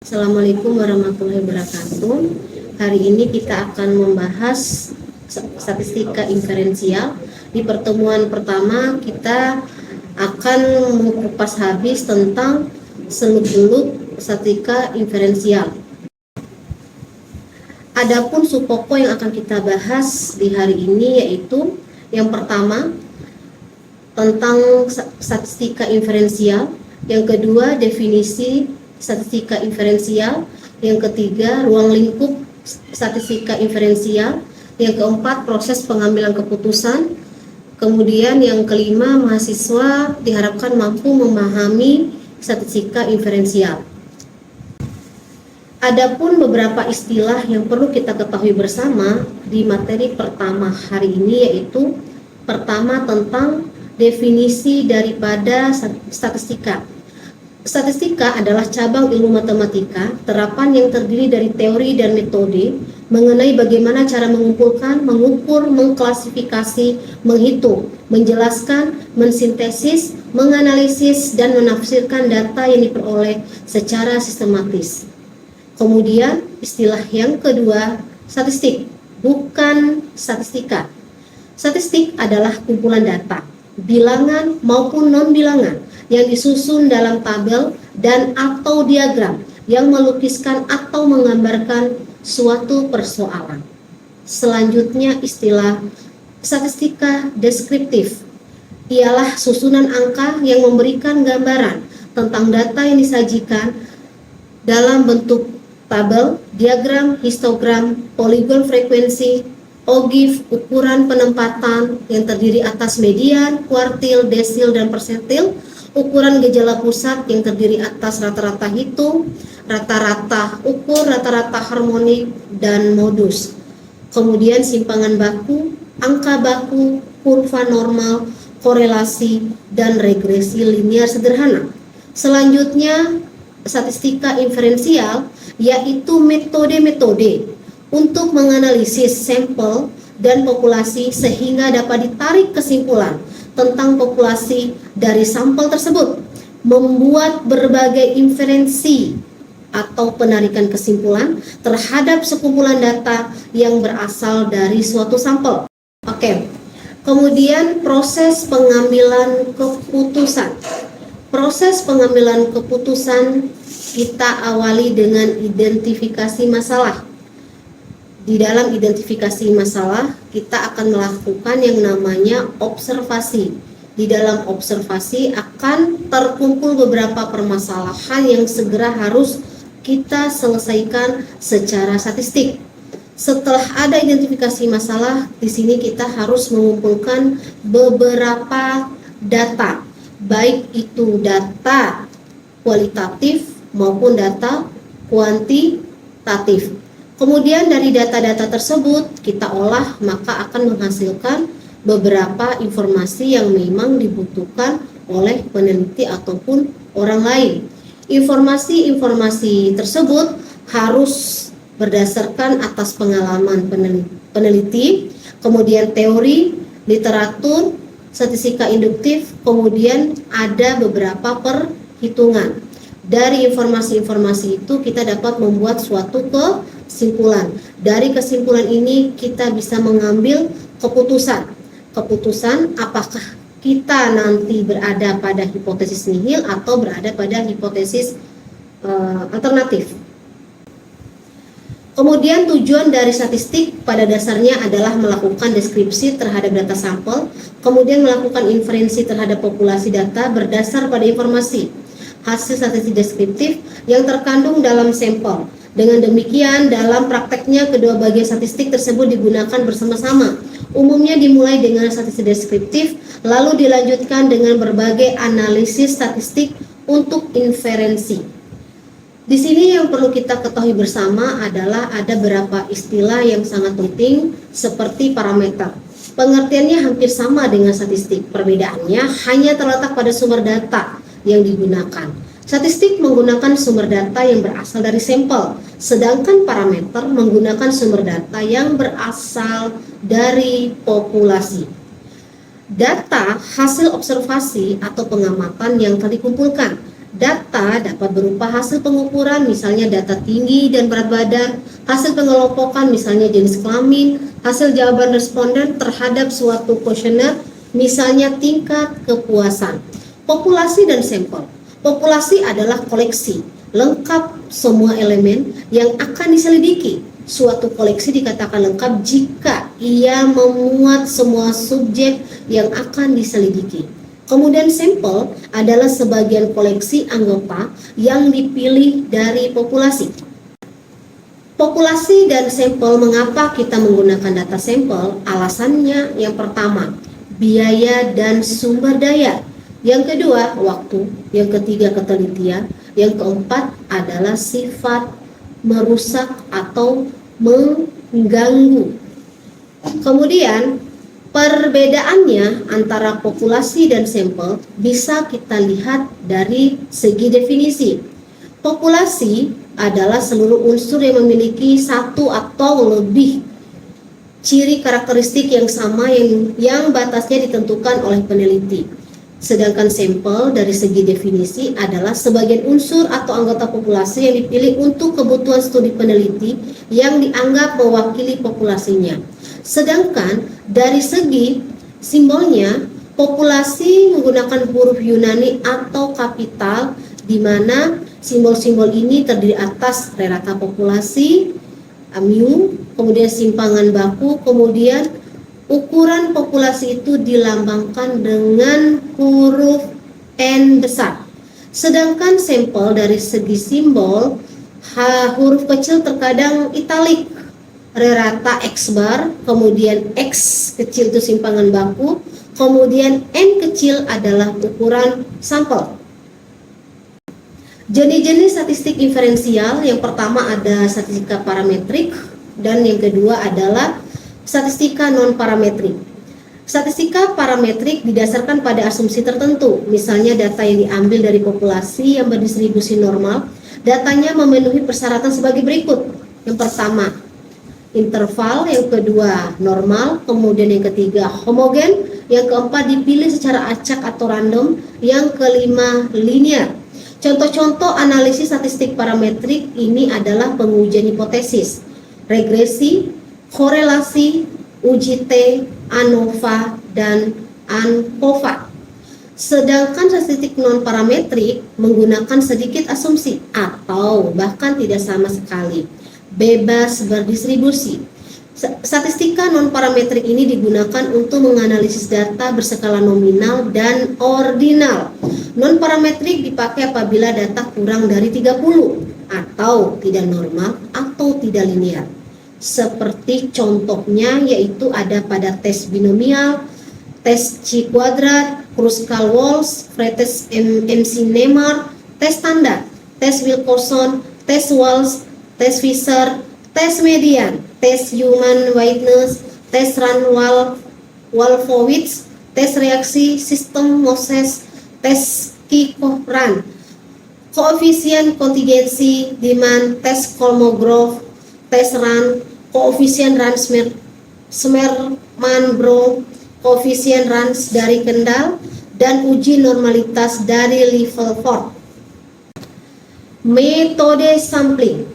Assalamualaikum warahmatullahi wabarakatuh. Hari ini kita akan membahas statistika inferensial. Di pertemuan pertama kita akan mengupas habis tentang seluk-beluk statistika inferensial. Adapun subpokok yang akan kita bahas di hari ini yaitu yang pertama tentang statistika inferensial, yang kedua definisi statistika inferensial, yang ketiga ruang lingkup statistika inferensial, yang keempat proses pengambilan keputusan, kemudian yang kelima mahasiswa diharapkan mampu memahami statistika inferensial. Adapun beberapa istilah yang perlu kita ketahui bersama di materi pertama hari ini yaitu pertama tentang definisi daripada statistika. Statistika adalah cabang ilmu matematika, terapan yang terdiri dari teori dan metode mengenai bagaimana cara mengumpulkan, mengukur, mengklasifikasi, menghitung, menjelaskan, mensintesis, menganalisis, dan menafsirkan data yang diperoleh secara sistematis. Kemudian istilah yang kedua, statistik, bukan statistika. Statistik adalah kumpulan data, bilangan maupun non-bilangan yang disusun dalam tabel dan atau diagram yang melukiskan atau menggambarkan suatu persoalan. Selanjutnya istilah statistika deskriptif ialah susunan angka yang memberikan gambaran tentang data yang disajikan dalam bentuk tabel, diagram, histogram, poligon frekuensi, ogif, ukuran penempatan yang terdiri atas median, kuartil, desil, dan persentil, ukuran gejala pusat yang terdiri atas rata-rata hitung, rata-rata ukur, rata-rata harmonik, dan modus. Kemudian simpangan baku, angka baku, kurva normal, korelasi, dan regresi linear sederhana. Selanjutnya, statistika inferensial yaitu metode-metode untuk menganalisis sampel dan populasi sehingga dapat ditarik kesimpulan tentang populasi dari sampel tersebut, membuat berbagai inferensi atau penarikan kesimpulan terhadap sekumpulan data yang berasal dari suatu sampel. Oke. Kemudian proses pengambilan keputusan. Proses pengambilan keputusan kita awali dengan identifikasi masalah. Di dalam identifikasi masalah, kita akan melakukan yang namanya observasi. Di dalam observasi akan terkumpul beberapa permasalahan yang segera harus kita selesaikan secara statistik. Setelah ada identifikasi masalah, di sini kita harus mengumpulkan beberapa data, baik itu data kualitatif maupun data kuantitatif. Kemudian dari data-data tersebut kita olah, maka akan menghasilkan beberapa informasi yang memang dibutuhkan oleh peneliti ataupun orang lain. Informasi-informasi tersebut harus berdasarkan atas pengalaman peneliti, kemudian teori, literatur, statistika induktif, kemudian ada beberapa perhitungan. Dari informasi-informasi itu kita dapat membuat suatu kesimpulan. Dari kesimpulan ini kita bisa mengambil keputusan. Keputusan apakah kita nanti berada pada hipotesis nihil atau berada pada hipotesis alternatif. Kemudian tujuan dari statistik pada dasarnya adalah melakukan deskripsi terhadap data sampel, kemudian melakukan inferensi terhadap populasi data berdasar pada informasi hasil statistik deskriptif yang terkandung dalam sampel. Dengan demikian, dalam prakteknya kedua bagian statistik tersebut digunakan bersama-sama. Umumnya dimulai dengan statistik deskriptif, lalu dilanjutkan dengan berbagai analisis statistik untuk inferensi. Di sini yang perlu kita ketahui bersama adalah ada beberapa istilah yang sangat penting seperti parameter. Pengertiannya hampir sama dengan statistik, perbedaannya hanya terletak pada sumber data yang digunakan. Statistik menggunakan sumber data yang berasal dari sampel, sedangkan parameter menggunakan sumber data yang berasal dari populasi. Data hasil observasi atau pengamatan yang telah dikumpulkan Data dapat berupa hasil pengukuran, misalnya data tinggi dan berat badan, hasil pengelompokan, misalnya jenis kelamin, hasil jawaban responden terhadap suatu kuesioner, misalnya tingkat kepuasan. Populasi dan sampel. Populasi adalah koleksi lengkap semua elemen yang akan diselidiki. Suatu koleksi dikatakan lengkap jika ia memuat semua subjek yang akan diselidiki. Kemudian sampel adalah sebagian koleksi anggota yang dipilih dari populasi. Populasi dan sampel, mengapa kita menggunakan data sampel? Alasannya yang pertama, biaya dan sumber daya. Yang kedua, waktu. Yang ketiga, ketelitian. Yang keempat adalah sifat merusak atau mengganggu. Kemudian perbedaannya antara populasi dan sampel bisa kita lihat dari segi definisi. Populasi adalah seluruh unsur yang memiliki satu atau lebih ciri karakteristik yang sama yang batasnya ditentukan oleh peneliti. Sedangkan sampel dari segi definisi adalah sebagian unsur atau anggota populasi yang dipilih untuk kebutuhan studi peneliti yang dianggap mewakili populasinya. Sedangkan dari segi simbolnya, populasi menggunakan huruf Yunani atau kapital, di mana simbol-simbol ini terdiri atas rata populasi, mu, kemudian simpangan baku, kemudian ukuran populasi itu dilambangkan dengan huruf N besar. Sedangkan sampel dari segi simbol, huruf kecil terkadang italik, rata X bar, kemudian X kecil itu simpangan baku, kemudian N kecil adalah ukuran sampel. Jenis-jenis statistik inferensial, yang pertama ada statistika parametrik dan yang kedua adalah statistika non-parametrik. Statistika parametrik didasarkan pada asumsi tertentu, misalnya data yang diambil dari populasi yang berdistribusi normal. Datanya memenuhi persyaratan sebagai berikut. Yang pertama, interval, yang kedua normal, kemudian yang ketiga homogen, yang keempat dipilih secara acak atau random, yang kelima linear. Contoh-contoh analisis statistik parametrik ini adalah pengujian hipotesis, regresi, korelasi, uji T, ANOVA, dan ANCOVA. Sedangkan statistik non-parametrik menggunakan sedikit asumsi atau bahkan tidak sama sekali, bebas berdistribusi. Statistika non-parametrik ini digunakan untuk menganalisis data berskala nominal dan ordinal. Non-parametrik dipakai apabila data kurang dari 30 atau tidak normal atau tidak linear. Seperti contohnya yaitu ada pada tes binomial, tes Chi kuadrat, Kruskal-Walsh, pretest MC-Nemer, tes standar, tes Wilcoxon, tes Walsh, tes Fisher, tes median, tes human whiteness, tes Run-Wolfowitz, tes reaksi sistem Moses, tes Kirchhoff-Run, koefisien kontingensi demand, tes Kolmogorov, tes Run, koefisien Run-Smerman-Bro, koefisien Rans dari Kendall, dan uji normalitas dari Littleforth. Metode sampling.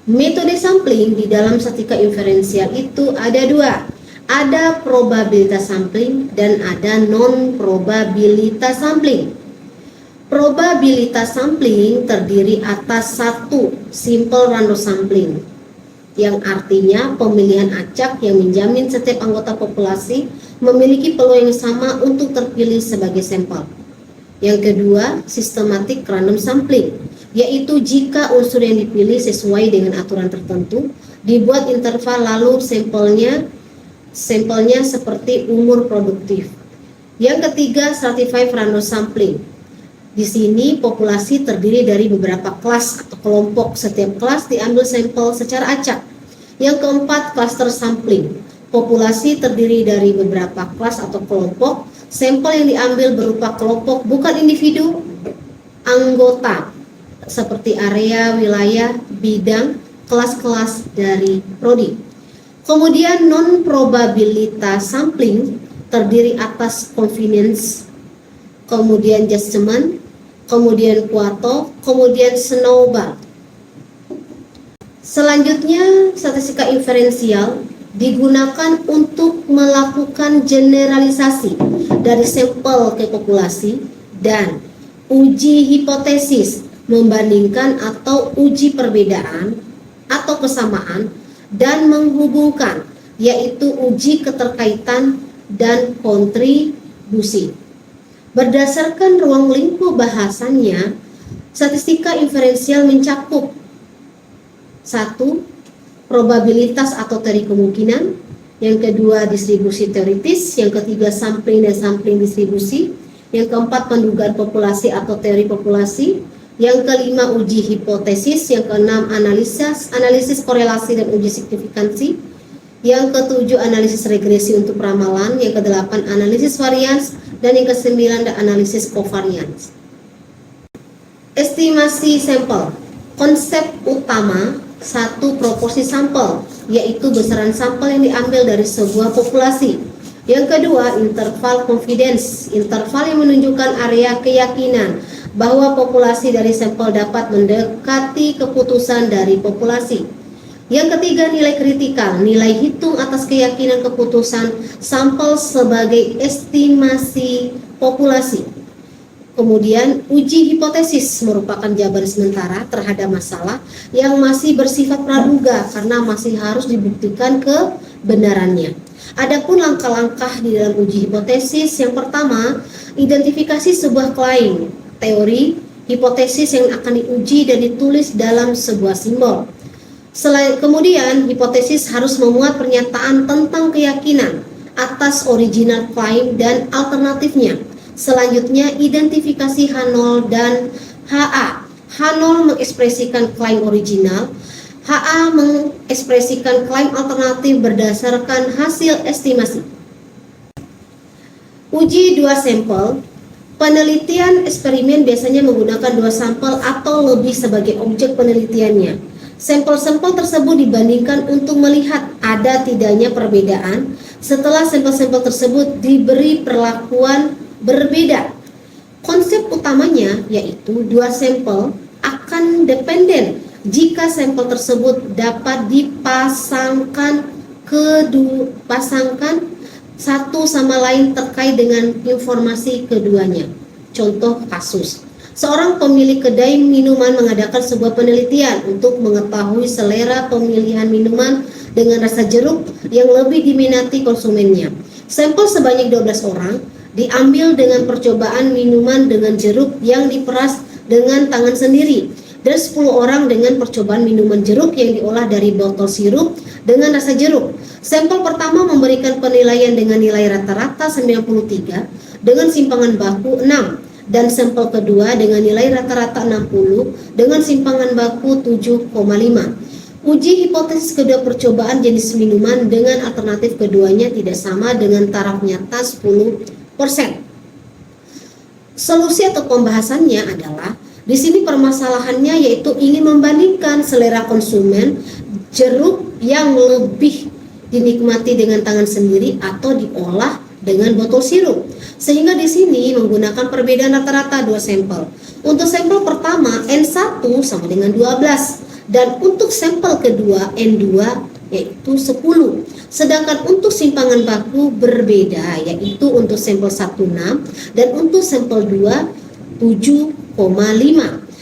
Metode sampling di dalam statistika inferensial itu ada dua. Ada probabilitas sampling dan ada non-probabilitas sampling. Probabilitas sampling terdiri atas satu, simple random sampling, yang artinya pemilihan acak yang menjamin setiap anggota populasi memiliki peluang yang sama untuk terpilih sebagai sampel. Yang kedua, systematic random sampling, yaitu jika unsur yang dipilih sesuai dengan aturan tertentu, dibuat interval lalu sampelnya seperti umur produktif. Yang ketiga, stratified random sampling. Di sini populasi terdiri dari beberapa kelas atau kelompok. Setiap kelas diambil sampel secara acak. Yang keempat, cluster sampling. Populasi terdiri dari beberapa kelas atau kelompok. Sampel yang diambil berupa kelompok, bukan individu anggota, seperti area, wilayah, bidang, kelas-kelas dari prodi. Kemudian non-probabilitas sampling terdiri atas convenience, kemudian judgment, kemudian Kuato, kemudian Snowball. Selanjutnya, statistika inferensial digunakan untuk melakukan generalisasi dari sampel ke populasi dan uji hipotesis membandingkan atau uji perbedaan atau kesamaan dan menghubungkan, yaitu uji keterkaitan dan kontribusi. Berdasarkan ruang lingkup bahasannya, statistika inferensial mencakup 1. Probabilitas atau teori kemungkinan. Yang kedua, distribusi teoritis. Yang ketiga, sampling dan sampling distribusi. Yang keempat, pendugaan populasi atau teori populasi. Yang kelima, uji hipotesis. Yang keenam, analisis korelasi dan uji signifikansi. Yang ketujuh, analisis regresi untuk ramalan. Yang kedelapan, analisis varians. Dan yang kesembilan, analisis covariance. Estimasi sampel. Konsep utama 1. Proporsi sampel, yaitu besaran sampel yang diambil dari sebuah populasi. Yang kedua, interval confidence, interval yang menunjukkan area keyakinan bahwa populasi dari sampel dapat mendekati keputusan dari populasi. Yang ketiga, nilai kritikal, nilai hitung atas keyakinan keputusan sampel sebagai estimasi populasi. Kemudian, uji hipotesis merupakan jawaban sementara terhadap masalah yang masih bersifat praduga karena masih harus dibuktikan kebenarannya. Adapun langkah-langkah di dalam uji hipotesis, yang pertama, identifikasi sebuah klaim, teori, hipotesis yang akan diuji dan ditulis dalam sebuah simbol. Kemudian, hipotesis harus memuat pernyataan tentang keyakinan atas original klaim dan alternatifnya. Selanjutnya, identifikasi H0 dan HA. H0 mengekspresikan klaim original, HA mengekspresikan klaim alternatif berdasarkan hasil estimasi. Uji dua sampel. Penelitian eksperimen biasanya menggunakan dua sampel atau lebih sebagai objek penelitiannya. Sampel-sampel tersebut dibandingkan untuk melihat ada tidaknya perbedaan setelah sampel-sampel tersebut diberi perlakuan berbeda. Konsep utamanya yaitu dua sampel akan dependen jika sampel tersebut dapat dipasangkan satu sama lain terkait dengan informasi keduanya. Contoh kasus, seorang pemilik kedai minuman mengadakan sebuah penelitian untuk mengetahui selera pemilihan minuman dengan rasa jeruk yang lebih diminati konsumennya. Sampel sebanyak 12 orang diambil dengan percobaan minuman dengan jeruk yang diperas dengan tangan sendiri, dan 10 orang dengan percobaan minuman jeruk yang diolah dari botol sirup dengan rasa jeruk. Sampel pertama memberikan penilaian dengan nilai rata-rata 93 dengan simpangan baku 6, dan sampel kedua dengan nilai rata-rata 60 dengan simpangan baku 7,5. Uji hipotesis kedua percobaan jenis minuman dengan alternatif keduanya tidak sama dengan taraf nyata 10%. Solusi atau pembahasannya adalah di sini permasalahannya yaitu ingin membandingkan selera konsumen jeruk yang lebih dinikmati dengan tangan sendiri atau diolah dengan botol sirup. Sehingga di sini menggunakan perbedaan rata-rata dua sampel. Untuk sampel pertama N1 sama dengan 12 dan untuk sampel kedua N2 yaitu 10. Sedangkan untuk simpangan baku berbeda, yaitu untuk sampel 1 6 dan untuk sampel 2 7,5.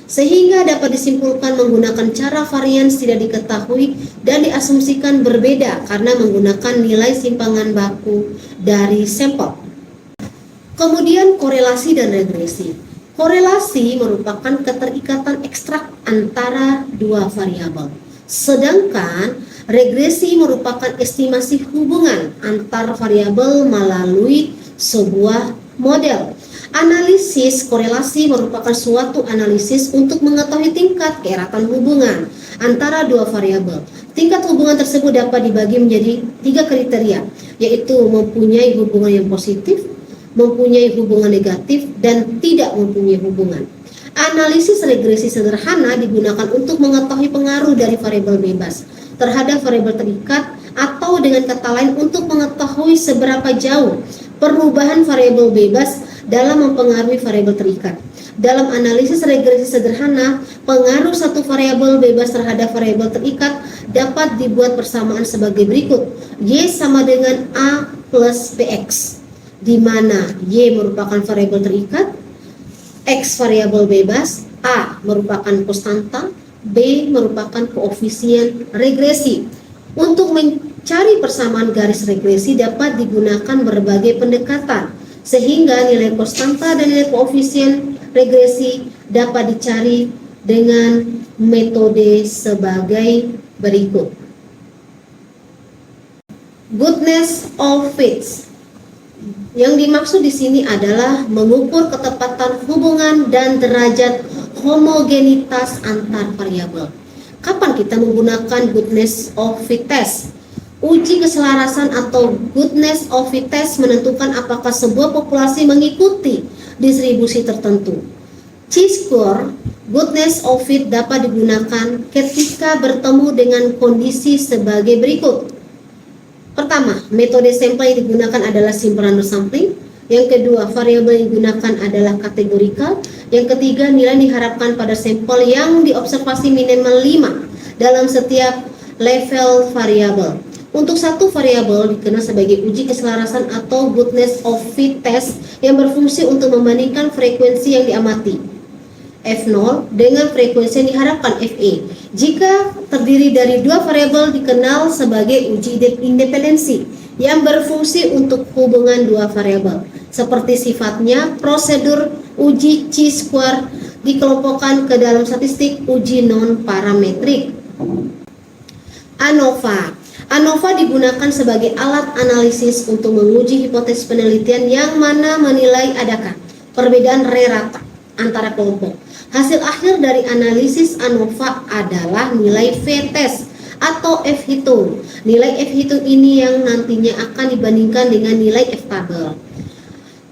Sehingga dapat disimpulkan menggunakan cara varians tidak diketahui dan diasumsikan berbeda karena menggunakan nilai simpangan baku dari sampel. Kemudian korelasi dan regresi. Korelasi merupakan keterikatan ekstrak antara dua variabel. Sedangkan regresi merupakan estimasi hubungan antar variabel melalui sebuah model. Analisis korelasi merupakan suatu analisis untuk mengetahui tingkat keeratan hubungan antara dua variabel. Tingkat hubungan tersebut dapat dibagi menjadi 3 kriteria, yaitu mempunyai hubungan yang positif, mempunyai hubungan negatif, dan tidak mempunyai hubungan. Analisis regresi sederhana digunakan untuk mengetahui pengaruh dari variabel bebas terhadap variabel terikat, atau dengan kata lain untuk mengetahui seberapa jauh perubahan variabel bebas dalam mempengaruhi variabel terikat. Dalam analisis regresi sederhana, pengaruh satu variabel bebas terhadap variabel terikat dapat dibuat persamaan sebagai berikut. Y sama dengan A plus BX, di mana Y merupakan variabel terikat, X variabel bebas, A merupakan konstanta, B merupakan koefisien regresi. Untuk mencari persamaan garis regresi dapat digunakan berbagai pendekatan, sehingga nilai konstanta dan nilai koefisien regresi dapat dicari dengan metode sebagai berikut. Goodness of fits. Yang dimaksud di sini adalah mengukur ketepatan hubungan dan derajat homogenitas antar variabel. Kapan kita menggunakan goodness of fit test? Uji keselarasan atau goodness of fit test menentukan apakah sebuah populasi mengikuti distribusi tertentu. Chi-square goodness of fit dapat digunakan ketika bertemu dengan kondisi sebagai berikut. Pertama, metode sampel yang digunakan adalah simple random sampling. Yang kedua, variabel yang digunakan adalah kategorikal. Yang ketiga, nilai diharapkan pada sampel yang diobservasi minimal 5 dalam setiap level variabel. Untuk satu variabel dikenal sebagai uji keselarasan atau goodness of fit test yang berfungsi untuk membandingkan frekuensi yang diamati F0 dengan frekuensi yang diharapkan Fe. Jika terdiri dari dua variabel dikenal sebagai uji independensi yang berfungsi untuk hubungan dua variabel. Seperti sifatnya, prosedur uji chi-square dikelompokkan ke dalam statistik uji non-parametrik. ANOVA. ANOVA digunakan sebagai alat analisis untuk menguji hipotesis penelitian yang mana menilai adakah perbedaan rata antara kelompok. Hasil akhir dari analisis ANOVA adalah nilai V-test atau F-hitung. Nilai F-hitung ini yang nantinya akan dibandingkan dengan nilai F-tabel.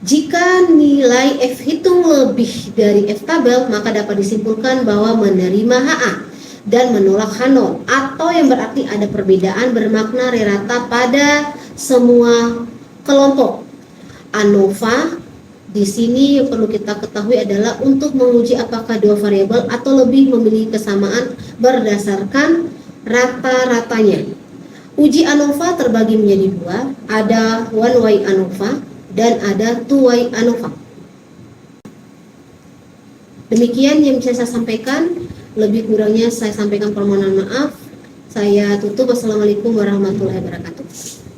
Jika nilai F-hitung lebih dari F-tabel, maka dapat disimpulkan bahwa menerima HA dan menolak H0, atau yang berarti ada perbedaan bermakna rata pada semua kelompok. ANOVA di sini yang perlu kita ketahui adalah untuk menguji apakah dua variabel atau lebih memiliki kesamaan berdasarkan rata-ratanya. Uji ANOVA terbagi menjadi dua, ada one way ANOVA dan ada two way ANOVA. Demikian yang bisa saya sampaikan, lebih kurangnya saya sampaikan permohonan maaf. Saya tutup. Wassalamualaikum warahmatullahi wabarakatuh.